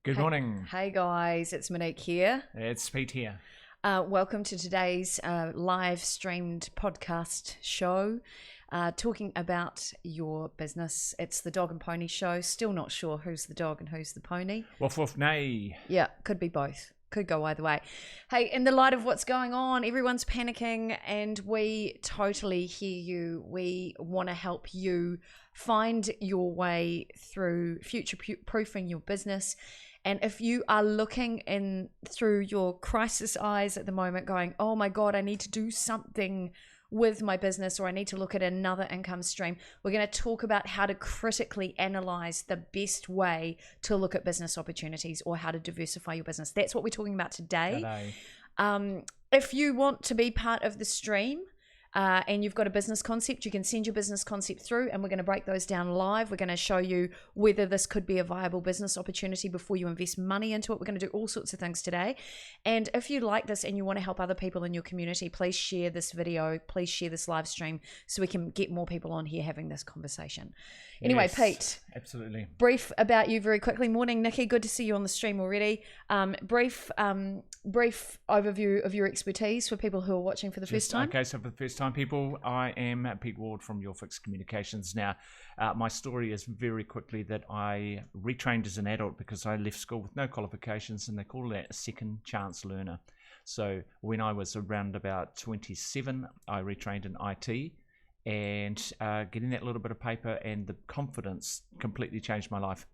Good morning. Hey guys, it's Monique here. It's Pete here. Welcome to today's live streamed podcast show, talking about your business. It's the Dog and Pony Show. Still not sure who's the dog and who's the pony. Woof woof nay. Yeah, could be both. Could go either way. Hey, in the light of what's going on, everyone's panicking and we totally hear you. We want to help you find your way through future-proofing your business. And if you are looking in through your crisis eyes at the moment going, oh my God, I need to do something with my business, or I need to look at another income stream, we're going to talk about how to critically analyze the best way to look at business opportunities or how to diversify your business. That's what we're talking about today. If you want to be part of the stream, and you've got a business concept, you can send your business concept through and we're going to break those down live. We're going to show you whether this could be a viable business opportunity before you invest money into it. We're going to do all sorts of things today. And if you like this and you want to help other people in your community, please share this video, please share this live stream so we can get more people on here having this conversation. Anyway, Yes, Pete. Absolutely. Brief about you very quickly. Morning, Nikki. Good to see you on the stream already. Brief overview of your expertise for people who are watching for the first time. Okay, so for the first time, people, I am Pete Ward from Your Fixed Communications. Now, my story is very quickly that I retrained as an adult because I left school with no qualifications, and they call that a second chance learner. So when I was around about 27, I retrained in IT. And getting that little bit of paper and the confidence completely changed my life.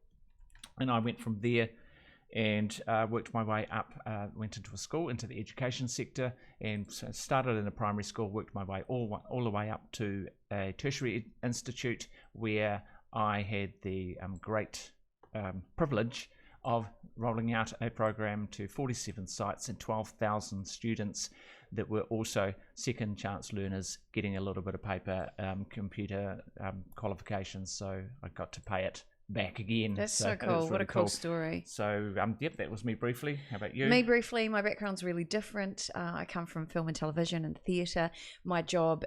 And I went from there and worked my way up, went into a school, into the education sector, and started in a primary school, worked my way all the way up to a tertiary institute where I had the great privilege of rolling out a program to 47 sites and 12,000 students that were also second chance learners, getting a little bit of paper, computer qualifications. So I got to pay it back again. That's so cool. Really what a cool story. So yep, that was me briefly. How about you? Me briefly, my background's really different. I come from film and television and theatre. My job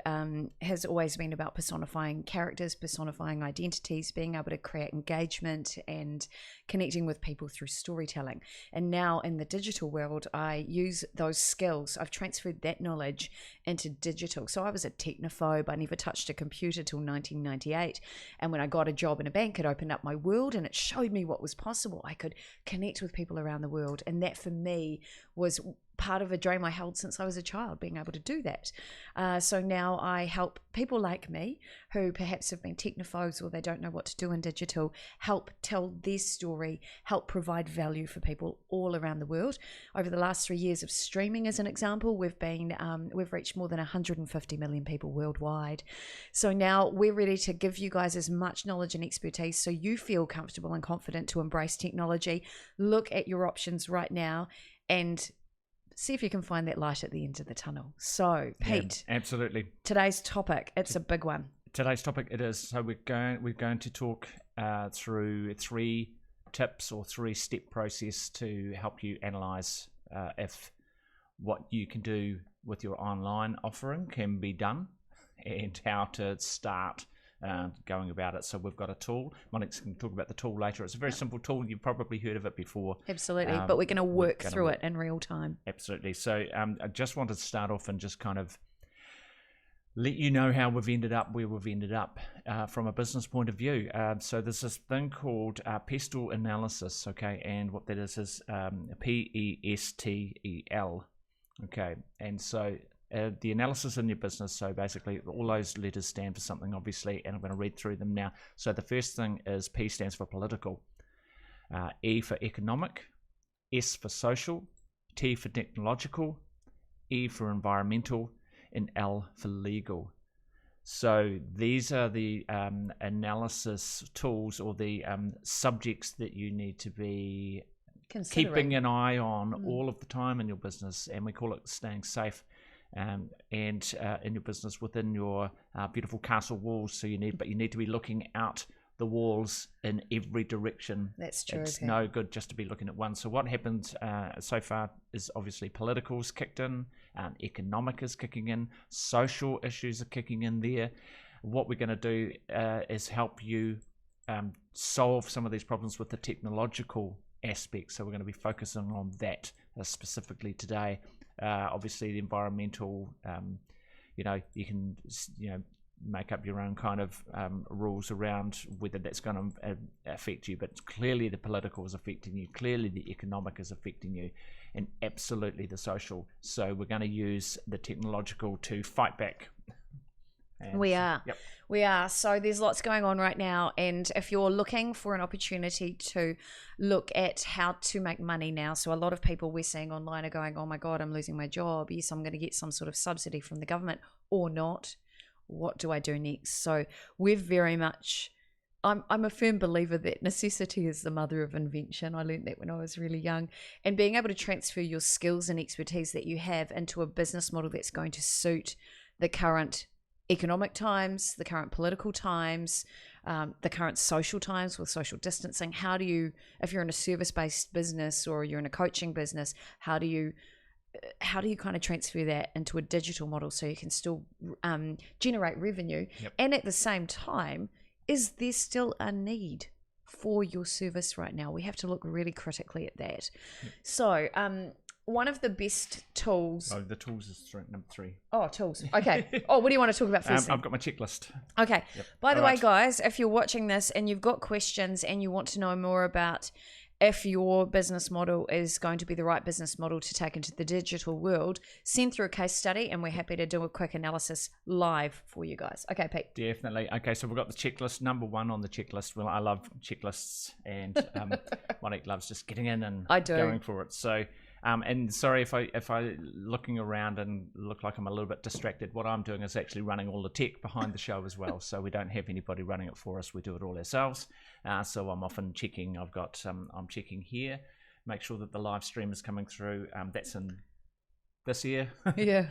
has always been about personifying characters, personifying identities, being able to create engagement and connecting with people through storytelling. And now in the digital world, I use those skills. I've transferred that knowledge into digital. So I was a technophobe. I never touched a computer till 1998. And when I got a job in a bank, it opened up my world and it showed me what was possible. I could connect with people around the world, and that for me was part of a dream I held since I was a child, being able to do that. So now I help people like me who perhaps have been technophobes or they don't know what to do in digital, help tell their story, help provide value for people all around the world. Over the last 3 years of streaming, as an example, we've reached more than 150 million people worldwide. So now we're ready to give you guys as much knowledge and expertise so you feel comfortable and confident to embrace technology. Look at your options right now and see if you can find that light at the end of the tunnel. So, Pete, yeah, absolutely. Today's topic, it's a big one. Today's topic it is. So we're going to talk through 3 tips or 3-step process to help you analyze if what you can do with your online offering can be done and how to start going about it. So we've got a tool. Monique's going to talk about the tool later. It's a very simple tool. You've probably heard of it before. Absolutely, but we're going to work through it in real time. Absolutely. So I just wanted to start off and just kind of let you know how we've ended up where we've ended up from a business point of view. So there's this thing called SWOT Analysis, okay, and what that is PESTEL, okay, and so the analysis in your business, so basically all those letters stand for something, obviously, and I'm going to read through them now. So the first thing is P stands for political, E for economic, S for social, T for technological, E for environmental, and L for legal. So these are the analysis tools or the subjects that you need to be keeping an eye on all of the time in your business, and we call it staying safe. And in your business within your beautiful castle walls. So you need to be looking out the walls in every direction. That's true. It's no good just to be looking at one. So what happened so far is obviously political's kicked in, economic is kicking in, social issues are kicking in there. What we're going to do is help you solve some of these problems with the technological aspects. So we're going to be focusing on that specifically today. Obviously, the environmental, you can, make up your own kind of rules around whether that's going to affect you, but clearly the political is affecting you, clearly the economic is affecting you, and absolutely the social. So we're going to use the technological to fight back. And we are. Yep. We are. So there's lots going on right now. And if you're looking for an opportunity to look at how to make money now, so a lot of people we're seeing online are going, oh my God, I'm losing my job. Yes, I'm going to get some sort of subsidy from the government or not. What do I do next? So we're very much, I'm a firm believer that necessity is the mother of invention. I learned that when I was really young. And being able to transfer your skills and expertise that you have into a business model that's going to suit the current economic times, the current political times, the current social times with social distancing. How do you, if you're in a service-based business or you're in a coaching business, how do you kind of transfer that into a digital model so you can still generate revenue? Yep. And at the same time, is there still a need for your service right now? We have to look really critically at that. Yep. So one of the best tools. Oh, the tools is number 3. Oh, tools. Okay. Oh, what do you want to talk about first? I've got my checklist. Okay. Yep. By the All way, right. guys, if you're watching this and you've got questions and you want to know more about if your business model is going to be the right business model to take into the digital world, send through a case study and we're happy to do a quick analysis live for you guys. Okay, Pete. Definitely. Okay, so we've got the checklist. Number 1 on the checklist. Well, I love checklists, and Monique loves just getting in and going for it. So, and sorry if I looking around and look like I'm a little bit distracted. What I'm doing is actually running all the tech behind the show as well. So we don't have anybody running it for us. We do it all ourselves. So I'm often checking. I'm checking here, make sure that the live stream is coming through. That's in this ear. Yeah.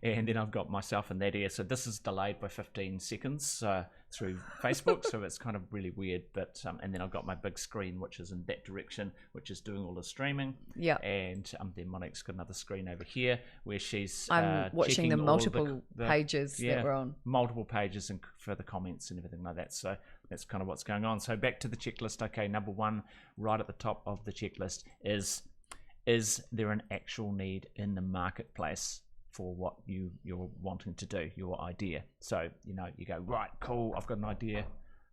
And then I've got myself in that ear. So this is delayed by 15 seconds through Facebook. So it's kind of really weird. But and then I've got my big screen, which is in that direction, which is doing all the streaming. Yeah. And then Monique's got another screen over here where she's I'm watching the all multiple pages that we're on. Multiple pages and for the comments and everything like that. So that's kind of what's going on. So back to the checklist. Okay, number 1, right at the top of the checklist is there an actual need in the marketplace for what you're wanting to do, your idea? So, you go, right, cool, I've got an idea.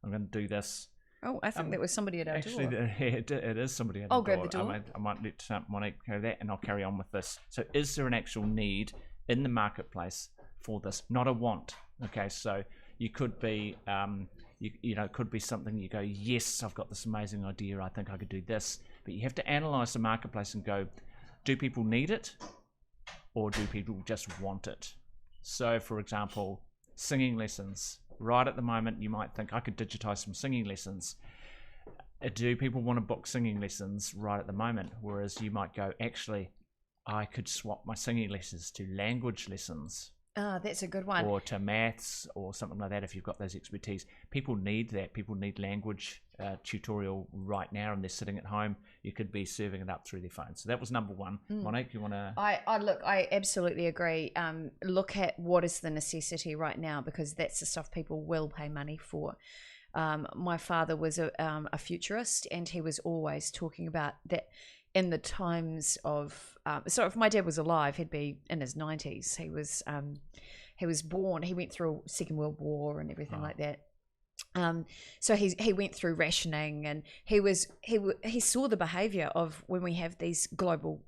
I'm going to do this. Oh, I think that was somebody at our actually, door. It is somebody at I'll our door. grab the door. I might let Monique go that, and I'll carry on with this. So is there an actual need in the marketplace for this? Not a want. Okay, so you could be... it could be something you go, yes, I've got this amazing idea, I think I could do this. But you have to analyze the marketplace and go, do people need it or do people just want it? So, for example, singing lessons. Right at the moment, you might think, I could digitize some singing lessons. Do people want to book singing lessons right at the moment? Whereas you might go, actually, I could swap my singing lessons to language lessons. Ah, that's a good one. Or to maths or something like that if you've got those expertise. People need that. People need language tutorial right now, and they're sitting at home. You could be serving it up through their phone. So that was number 1. Monique, you want to... I absolutely agree. Look at what is the necessity right now, because that's the stuff people will pay money for. My father was a futurist, and he was always talking about that in the times of so if my dad was alive, he'd be in his 90s. He was born, he went through Second World War and everything like that. So he went through rationing, and he saw the behavior of when we have these global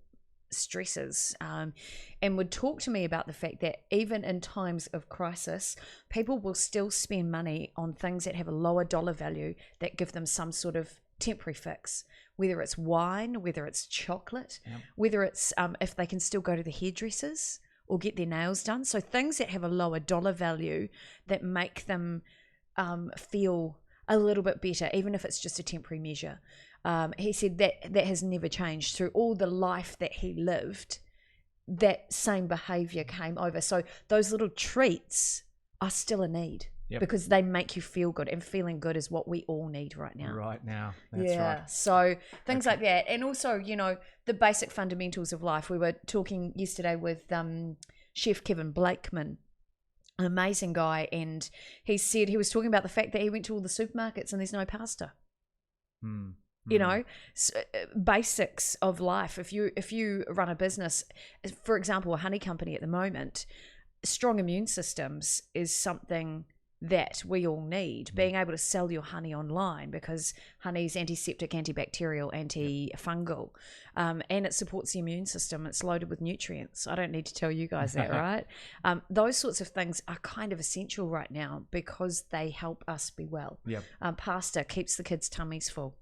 stresses, and would talk to me about the fact that even in times of crisis, people will still spend money on things that have a lower dollar value that give them some sort of temporary fix, whether it's wine, whether it's chocolate, whether it's if they can still go to the hairdressers or get their nails done. So things that have a lower dollar value that make them feel a little bit better, even if it's just a temporary measure. He said that has never changed through all the life that he lived. That same behavior came over. So those little treats are still a need. Yep. Because they make you feel good, and feeling good is what we all need right now. Right now, that's right. So things like that, and also the basic fundamentals of life. We were talking yesterday with Chef Kevin Blakeman, an amazing guy, and he said he was talking about the fact that he went to all the supermarkets and there's no pasta. You know, basics of life. If you run a business, for example, a honey company at the moment, strong immune systems is something that we all need. Being able to sell your honey online, because honey is antiseptic, antibacterial, antifungal, and it supports the immune system. It's loaded with nutrients. I don't need to tell you guys that, right? Those sorts of things are kind of essential right now because they help us be well. Pasta keeps the kids' tummies full.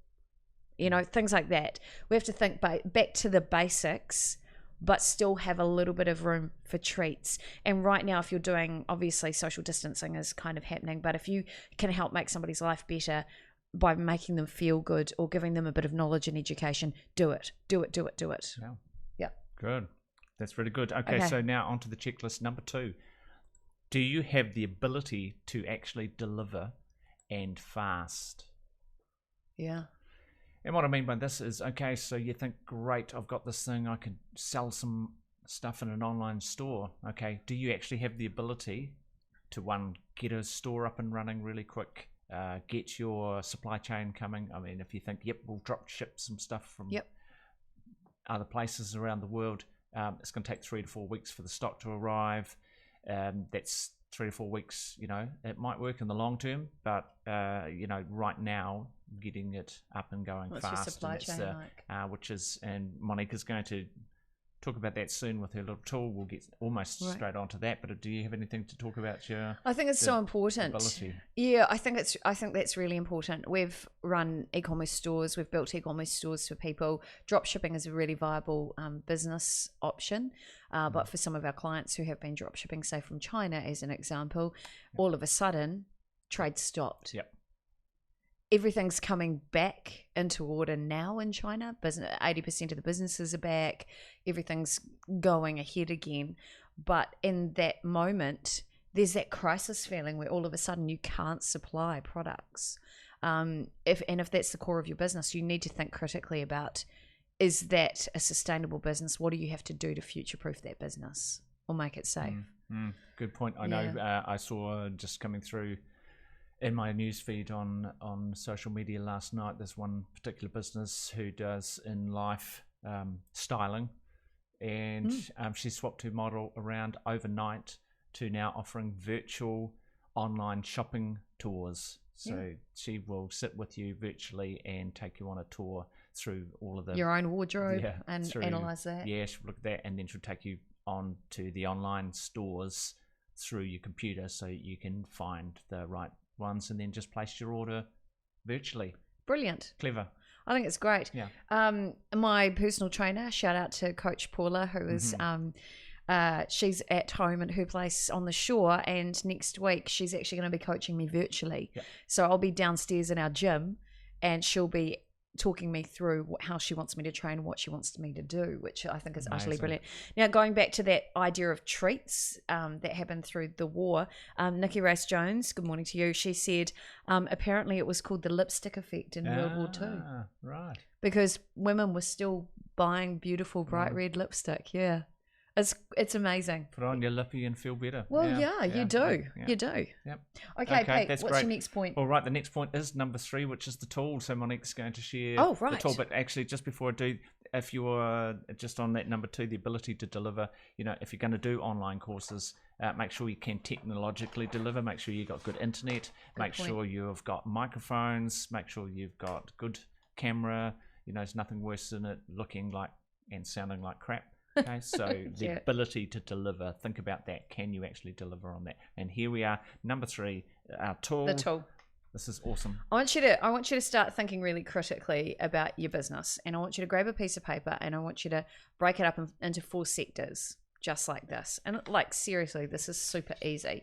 You know, things like that. We have to think back to the basics, but still have a little bit of room for treats. And right now, if you're doing, obviously social distancing is kind of happening, but if you can help make somebody's life better by making them feel good or giving them a bit of knowledge and education, do it. Yeah. Good. That's really good. Okay, so now onto the checklist. Number 2. Do you have the ability to actually deliver and fast? Yeah. And what I mean by this is, okay, so you think, great, I've got this thing, I can sell some stuff in an online store. Okay, do you actually have the ability to, one, get a store up and running really quick, get your supply chain coming? I mean, if you think, yep, we'll drop ship some stuff from other places around the world, it's going to take 3 to 4 weeks for the stock to arrive. That's 3 to 4 weeks, you know, it might work in the long term, but, you know, right now, getting it up and going fast. What's your supply chain like? Which is, and Monique is going to talk about that soon with her little tool. We'll get almost straight onto that, but do you have anything to talk about your I think it's so important. Ability? Yeah, I think that's really important. We've run e-commerce stores, we've built e-commerce stores for people. Drop shipping is a really viable business option. But for some of our clients who have been drop shipping, say from China as an example, all of a sudden trade stopped. Everything's coming back into order now in China. 80% of the businesses are back. Everything's going ahead again. But in that moment, there's that crisis feeling where all of a sudden you can't supply products. If that's the core of your business, you need to think critically about, is that a sustainable business? What do you have to do to future-proof that business or make it safe? Good point. I know I saw just coming through in my newsfeed on social media last night, there's one particular business who does in life styling, and she swapped her model around overnight to now offering virtual online shopping tours. So she will sit with you virtually and take you on a tour through all of your own wardrobe and analyze that. Yeah, she'll look at that, and then she'll take you on to the online stores through your computer so you can find the right ones and then just place your order virtually. Brilliant. Clever. I think it's great. Yeah. My personal trainer, shout out to Coach Paula, who is she's at home at her place on the shore, and next week she's actually going to be coaching me virtually. So I'll be downstairs in our gym and she'll be talking me through how she wants me to train, what she wants me to do, which I think is utterly brilliant. Now, going back to that idea of treats that happened through the war, Nikki Race Jones, good morning to you, she said apparently it was called the lipstick effect in World War II. Right. Because women were still buying beautiful bright red lipstick. It's amazing. Put on your lippy and feel better. Well, you do. You do. Yep. Okay, Pete, what's your next point? All right, the next point is number 3, which is the tool. So Monique's going to share the tool. But actually, just before I do, if you're just on that number 2, the ability to deliver, you know, if you're going to do online courses, make sure you can technologically deliver. Make sure you've got good internet. Make sure you've got microphones. Make sure you've got good camera. You know, there's nothing worse than it looking like and sounding like crap. Okay, so the ability to deliver, think about that. Can you actually deliver on that? And here we are, number 3, our tool. The tool. This is awesome. I want you to start thinking really critically about your business, and I want you to grab a piece of paper and I want you to break it up into 4 sectors, just like this. And like, seriously, this is super easy.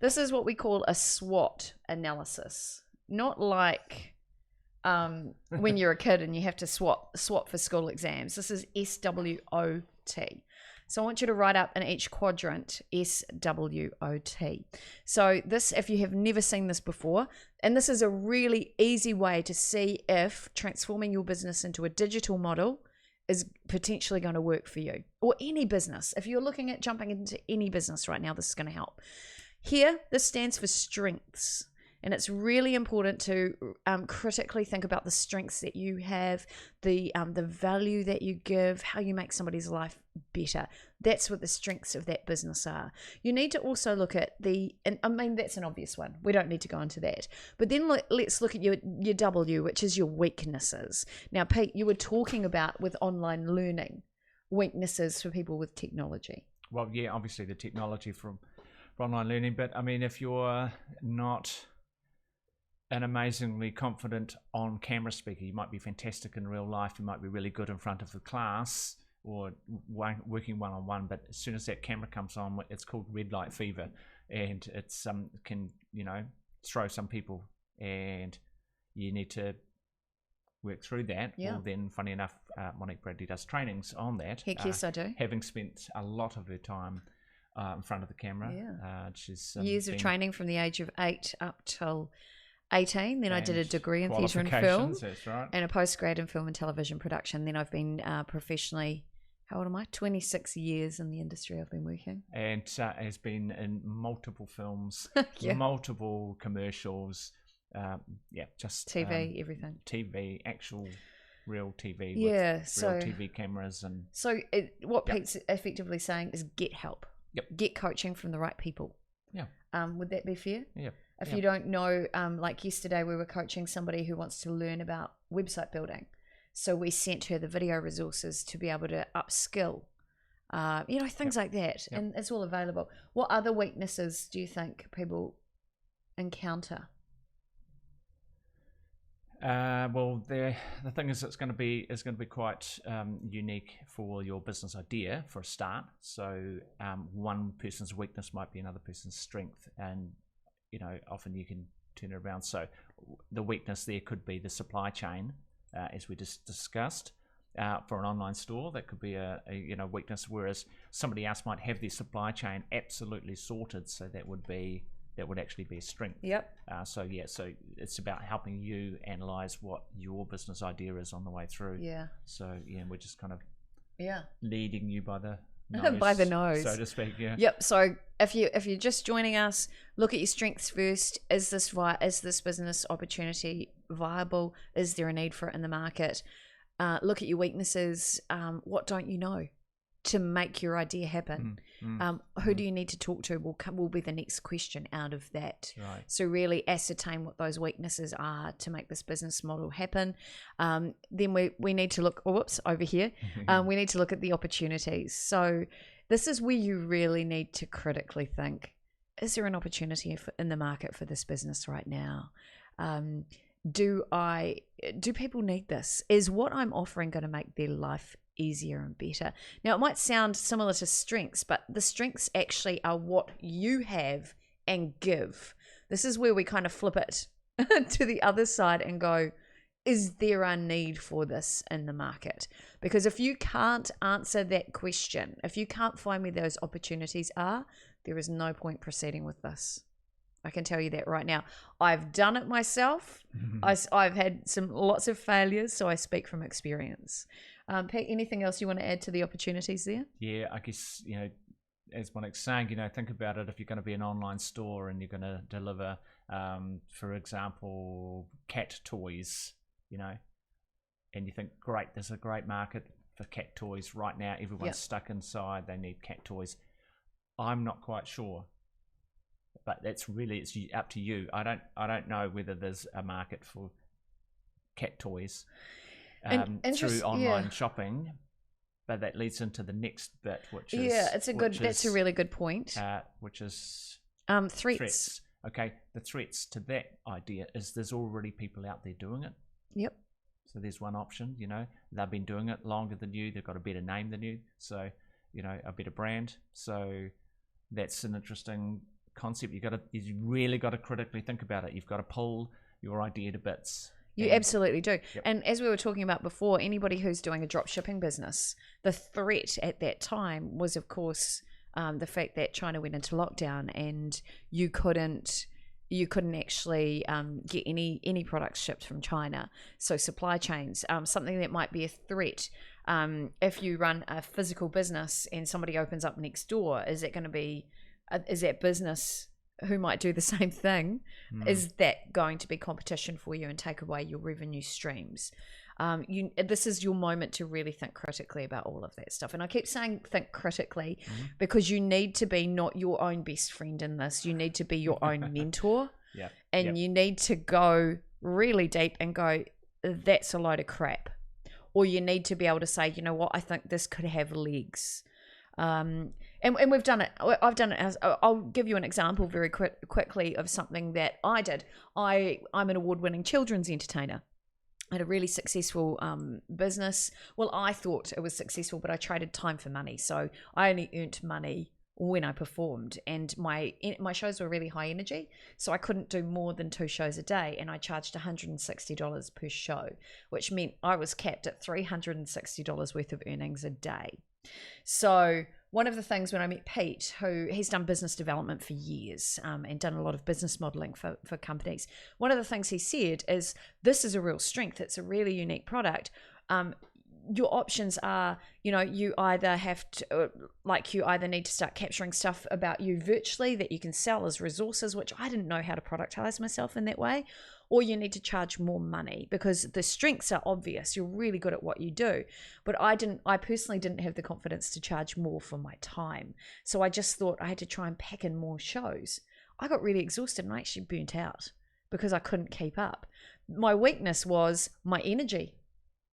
This is what we call a SWOT analysis. Not like when you're a kid and you have to swap for school exams. This is SWOT. So I want you to write up in each quadrant SWOT. So this, if you have never seen this before, and this is a really easy way to see if transforming your business into a digital model is potentially going to work for you, or any business. If you're looking at jumping into any business right now, this is going to help. Here, this stands for strengths. And it's really important to critically think about the strengths that you have, the value that you give, how you make somebody's life better. That's what the strengths of that business are. You need to also look at and I mean, that's an obvious one. We don't need to go into that. But then let's look at your W, which is your weaknesses. Now, Pete, you were talking about with online learning, weaknesses for people with technology. Well, yeah, obviously the technology for online learning, but I mean, if you're not an amazingly confident on camera speaker, you might be fantastic in real life, you might be really good in front of the class or working one-on-one, but as soon as that camera comes on, it's called red light fever, and it's can, you know, throw some people, and you need to work through that. Yeah. Well, then, funny enough, Monique Bradley does trainings on that. Heck yes, I do. Having spent a lot of her time in front of the camera. She's years of training from the age of 8 up till 18. Then I did a degree in theatre and film, that's right, and a postgrad in film and television production. Then I've been professionally, how old am I? 26 years in the industry I've been working. And has been in multiple films, Yeah. multiple commercials, just TV, everything. TV, actual real TV Yeah, with so real TV cameras. And so what Pete's effectively saying is get help. Yep. Get coaching from the right people. Yeah. Would that be fair? Yeah. If you don't know, like yesterday we were coaching somebody who wants to learn about website building. So we sent her the video resources to be able to upskill, things like that. Yep. And it's all available. What other weaknesses do you think people encounter? Well, the thing is, it's going to be quite unique for your business idea for a start. So one person's weakness might be another person's strength, and often you can turn it around. So the weakness there could be the supply chain, as we just discussed. For an online store, that could be a weakness, whereas somebody else might have their supply chain absolutely sorted, so that would actually be a strength. Yep. So it's about helping you analyze what your business idea is on the way through. Yeah. So we're just kind of Yeah. leading you by the nose, by the nose, so to speak. Yeah. Yep. So if you're just joining us, look at your strengths first. Is this business opportunity viable? Is there a need for it in the market? Look at your weaknesses. What don't you know to make your idea happen? Who do you need to talk to will be the next question out of that. Right. So really ascertain what those weaknesses are to make this business model happen. Then we need to look, over here. We need to look at the opportunities. So this is where you really need to critically think, is there an opportunity in the market for this business right now? Do people need this? Is what I'm offering going to make their life easier and better? Now, it might sound similar to strengths, but the strengths actually are what you have and give. This is where we kind of flip it to the other side and go, is there a need for this in the market? Because if you can't answer that question, if you can't find me those opportunities there is no point proceeding with this. I can tell you that right now. I've done it myself. I've had lots of failures, so I speak from experience. Pete, anything else you want to add to the opportunities there? Yeah, I guess, as Monique's saying, think about it. If you're going to be an online store and you're going to deliver, for example, cat toys, and you think, great, there's a great market for cat toys right now. Everyone's stuck inside. They need cat toys. I'm not quite sure. But it's up to you. I don't know whether there's a market for cat toys through online shopping, but that leads into the next bit, which is that's a really good point. Which is threats. Okay, the threats to that idea is there's already people out there doing it. Yep. So there's one option. They've been doing it longer than you. They've got a better name than you. So a better brand. So that's an interesting concept. You really got to critically think about it. You've got to pull your idea to bits. You absolutely do. Yep. And as we were talking about before, anybody who's doing a drop shipping business, the threat at that time was, of course, the fact that China went into lockdown and you couldn't actually get any products shipped from China. So supply chains, something that might be a threat. If you run a physical business and somebody opens up next door, is that business who might do the same thing, is that going to be competition for you and take away your revenue streams? This is your moment to really think critically about all of that stuff. And I keep saying think critically because you need to be not your own best friend in this. You need to be your own mentor. And you need to go really deep and go, that's a load of crap. Or you need to be able to say, you know what, I think this could have legs. And we've done it. I've done it. I'll give you an example very quickly of something that I did. I'm an award-winning children's entertainer. I had a really successful business. Well, I thought it was successful, but I traded time for money. So I only earned money when I performed, and my shows were really high energy, so I couldn't do more than 2 shows a day, and I charged $160 per show, which meant I was capped at $360 worth of earnings a day. So one of the things when I met Pete, who he's done business development for years and done a lot of business modeling for companies, one of the things he said is, this is a real strength. It's a really unique product. Your options are, you either have to, you either need to start capturing stuff about you virtually that you can sell as resources, which I didn't know how to productize myself in that way, or you need to charge more money because the strengths are obvious. You're really good at what you do. But I personally didn't have the confidence to charge more for my time. So I just thought I had to try and pack in more shows. I got really exhausted and I actually burnt out because I couldn't keep up. My weakness was my energy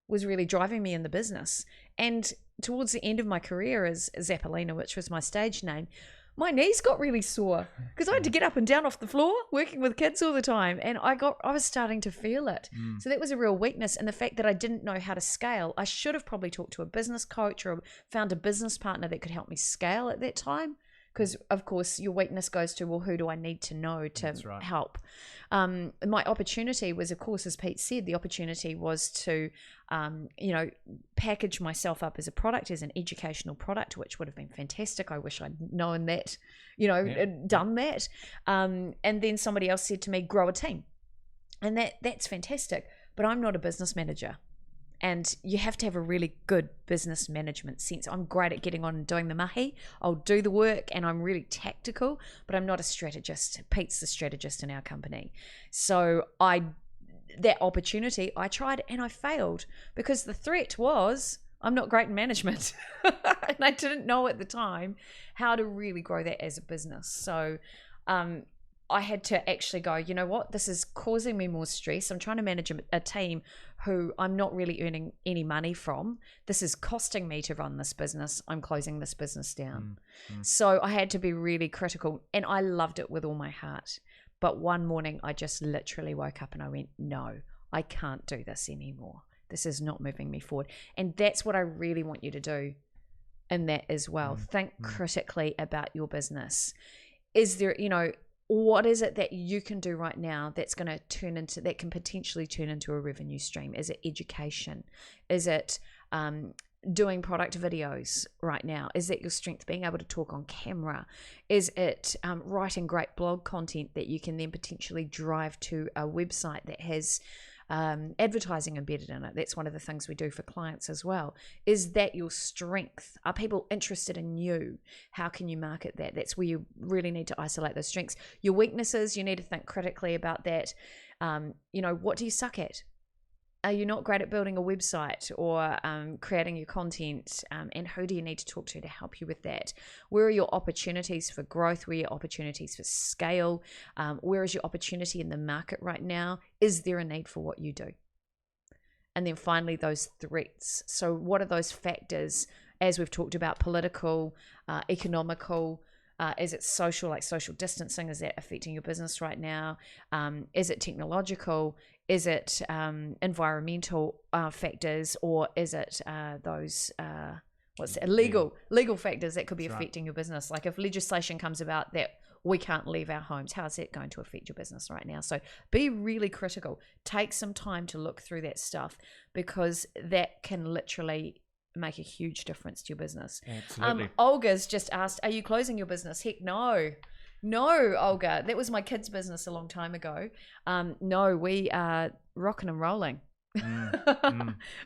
was really driving me in the business. And towards the end of my career as Zappolina, which was my stage name, my knees got really sore because I had to get up and down off the floor working with kids all the time. And I was starting to feel it. So that was a real weakness. And the fact that I didn't know how to scale, I should have probably talked to a business coach or found a business partner that could help me scale at that time. Because, of course, your weakness goes to, well, who do I need to know to help? My opportunity was, of course, as Pete said, the opportunity was to, package myself up as a product, as an educational product, which would have been fantastic. I wish I'd known that, done that. And then somebody else said to me, grow a team. And that's fantastic. But I'm not a business manager. And you have to have a really good business management sense. I'm great at getting on and doing the mahi. I'll do the work and I'm really tactical, but I'm not a strategist. Pete's the strategist in our company. So that opportunity, I tried and I failed because the threat was I'm not great in management. And I didn't know at the time how to really grow that as a business. So I had to actually go, you know what, this is causing me more stress. I'm trying to manage a team who I'm not really earning any money from. This is costing me to run this business. I'm closing this business down. So I had to be really critical, and I loved it with all my heart. But one morning I just literally woke up and I went, no, I can't do this anymore. This is not moving me forward. And that's what I really want you to do in that as well. Think critically about your business. Is there, what is it that you can do right now that's going to that can potentially turn into a revenue stream? Is it education? Is it doing product videos right now? Is that your strength, being able to talk on camera? Is it writing great blog content that you can then potentially drive to a website that has advertising embedded in it? That's one of the things we do for clients as well. Is that your strength? Are people interested in you? How can you market that? That's where you really need to isolate those strengths. Your weaknesses, you need to think critically about that. What do you suck at? Are you not great at building a website or creating your content? And who do you need to talk to help you with that? Where are your opportunities for growth? Where are your opportunities for scale? Where is your opportunity in the market right now? Is there a need for what you do? And then finally, those threats. So what are those factors, as we've talked about, political, economical, is it social, like social distancing? Is that affecting your business right now? Is it technological? Is it environmental factors, or is it those legal factors that could be affecting your business? Like if legislation comes about that we can't leave our homes, how is that going to affect your business right now? So be really critical. Take some time to look through that stuff, because that can literally make a huge difference to your business. Absolutely. Olga's just asked, are you closing your business? Heck no, Olga, that was my kids' business a long time ago. No, we are rocking and rolling.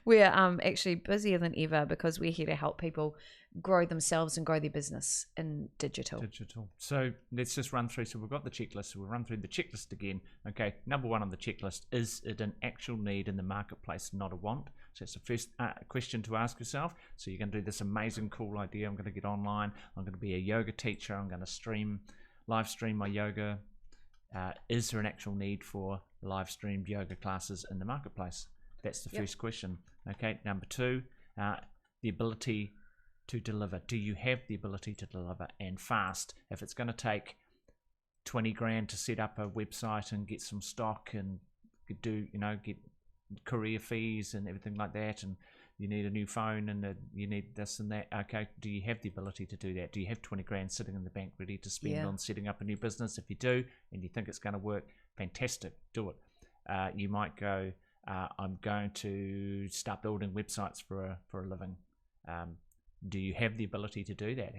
We're actually busier than ever because we're here to help people grow themselves and grow their business in digital. So let's just run through. So we've got the checklist. So we'll run through the checklist again. Okay, number one on the checklist, is it an actual need in the marketplace, not a want? So it's the first question to ask yourself. So you're going to do this amazing, cool idea. I'm going to get online. I'm going to be a yoga teacher. I'm going to live stream my yoga. Is there an actual need for live streamed yoga classes in the marketplace? That's the first question. Okay, number two, the ability to deliver. Do you have the ability to deliver, and fast? If it's going to take 20 grand to set up a website and get some stock and get courier fees and everything like that, and you need a new phone and you need this and that. Okay, do you have the ability to do that? Do you have 20 grand sitting in the bank ready to spend on setting up a new business? If you do, and you think it's going to work, fantastic, do it. You might go, I'm going to start building websites for a living. Do you have the ability to do that?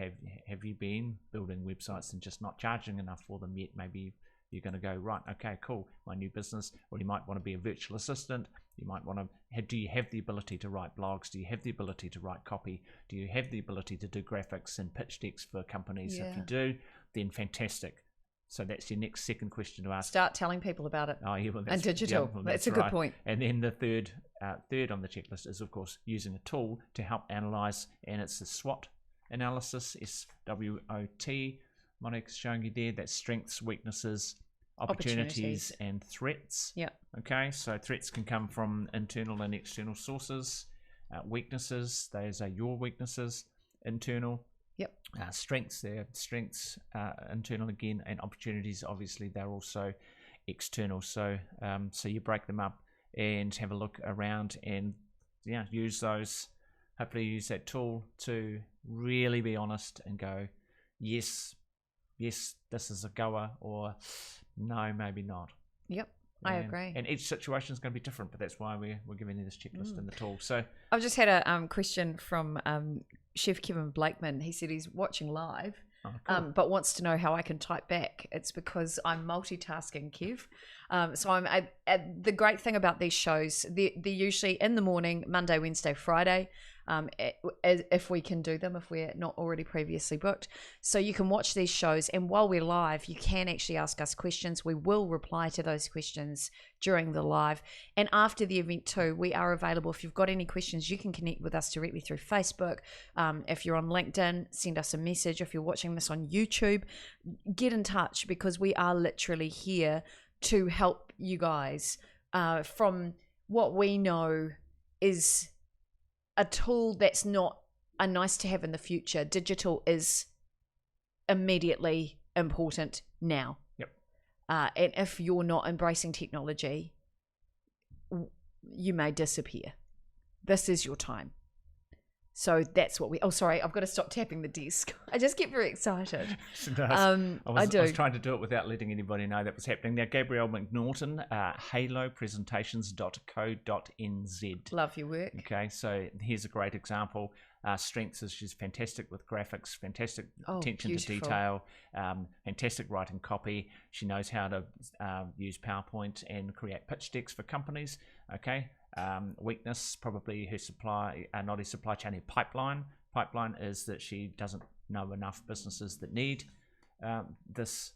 Have you been building websites and just not charging enough for them yet? Maybe you're going to go, right, okay, cool, my new business. Or you might want to be a virtual assistant. You might want to, do you have the ability to write blogs? Do you have the ability to write copy? Do you have the ability to do graphics and pitch decks for companies? If you do, then fantastic. So that's your next second question to ask. Start telling people about it. Oh, yeah, well, and digital. That's a good point. And then the third on the checklist is, of course, using a tool to help analyze, and it's the SWOT analysis, SWOT. Monique's showing you there. That's strengths, weaknesses, opportunities, and threats. Yeah. Okay, so threats can come from internal and external sources. Weaknesses, those are your weaknesses. Internal. Yep. Strengths, internal again, and opportunities, obviously, they're also external. So so you break them up and have a look around and use those. Hopefully use that tool to really be honest and go, yes, this is a goer, or no, maybe not. Yep. I agree. And each situation is going to be different, but that's why we're giving you this checklist and the tool. So I've just had a question from Chef Kevin Blakeman. He said he's watching live, but wants to know how I can type back. It's because I'm multitasking, Kev. So I'm the great thing about these shows, they're usually in the morning, Monday, Wednesday, Friday. If we can do them, if we're not already previously booked. So you can watch these shows, and while we're live, you can actually ask us questions. We will reply to those questions during the live. And after the event too, we are available. If you've got any questions, you can connect with us directly through Facebook. If you're on LinkedIn, send us a message. If you're watching this on YouTube, get in touch, because we are literally here to help you guys. From what we know is a tool that's not a nice to have in the future. Digital is immediately important now. Yep. And if you're not embracing technology, you may disappear. This is your time. So that's what oh, sorry, I've got to stop tapping the desk. I just get very excited. I was trying to do it without letting anybody know that was happening. Now, Gabrielle McNaughton, halopresentations.co.nz. Love your work. Okay, so here's a great example. Strengths is she's fantastic with graphics, fantastic attention to detail, fantastic writing copy. She knows how to use PowerPoint and create pitch decks for companies. Okay. Weakness, probably her supply chain, her pipeline. Pipeline is that she doesn't know enough businesses that need this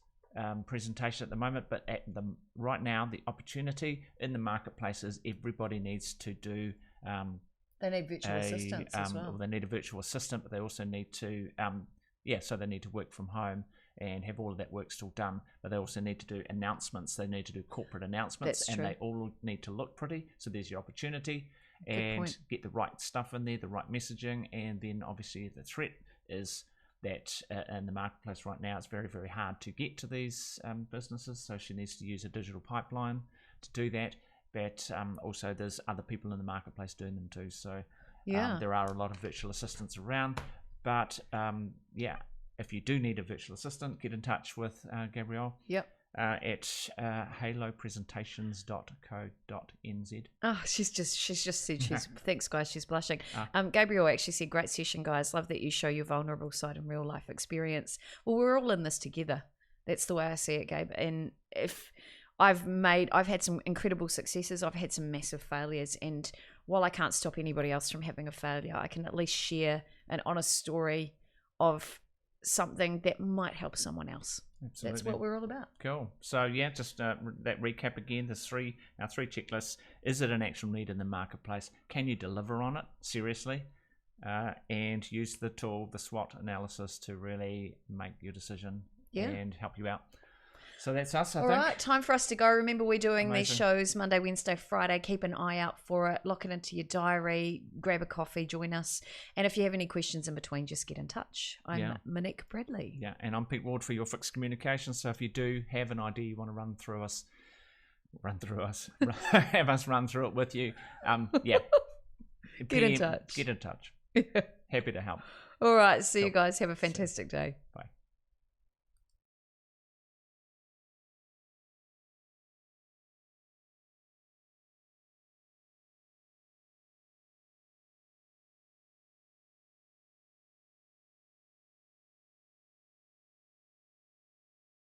presentation at the moment. But right now, the opportunity in the marketplace is everybody needs to do. They need virtual assistants as well. They need a virtual assistant, but they also need to, so they need to work from home and have all of that work still done. But they also need to do announcements. They need to do corporate announcements, and they all need to look pretty. So there's your opportunity, and get the right stuff in there, the right messaging. And then obviously the threat is that in the marketplace right now, it's very, very hard to get to these businesses. So she needs to use a digital pipeline to do that. But also there's other people in the marketplace doing them too. So there are a lot of virtual assistants around. But if you do need a virtual assistant, get in touch with Gabrielle. Yep. At halopresentations.co.nz. Oh, she's just said thanks guys, she's blushing. Gabrielle actually said, great session guys, love that you show your vulnerable side and real life experience. Well, we're all in this together. That's the way I see it, Gabe. And if I've had some incredible successes. I've had some massive failures. And while I can't stop anybody else from having a failure, I can at least share an honest story of something that might help someone else. Absolutely. That's what we're all about. Cool. So yeah, just that recap again. There's our three checklists. Is it an actual need in the marketplace? Can you deliver on it seriously? And use the tool, the SWOT analysis, to really make your decision and help you out. So that's us, I think. All right, time for us to go. Remember, we're doing these shows Monday, Wednesday, Friday. Keep an eye out for it. Lock it into your diary. Grab a coffee. Join us. And if you have any questions in between, just get in touch. I'm Monique Bradley. Yeah, and I'm Pete Ward for Your Fixed Communications. So if you do have an idea you want to run through us, have us run through it with you. Get in touch. Get in touch. Happy to help. All right. See you guys. Have a fantastic day. Bye.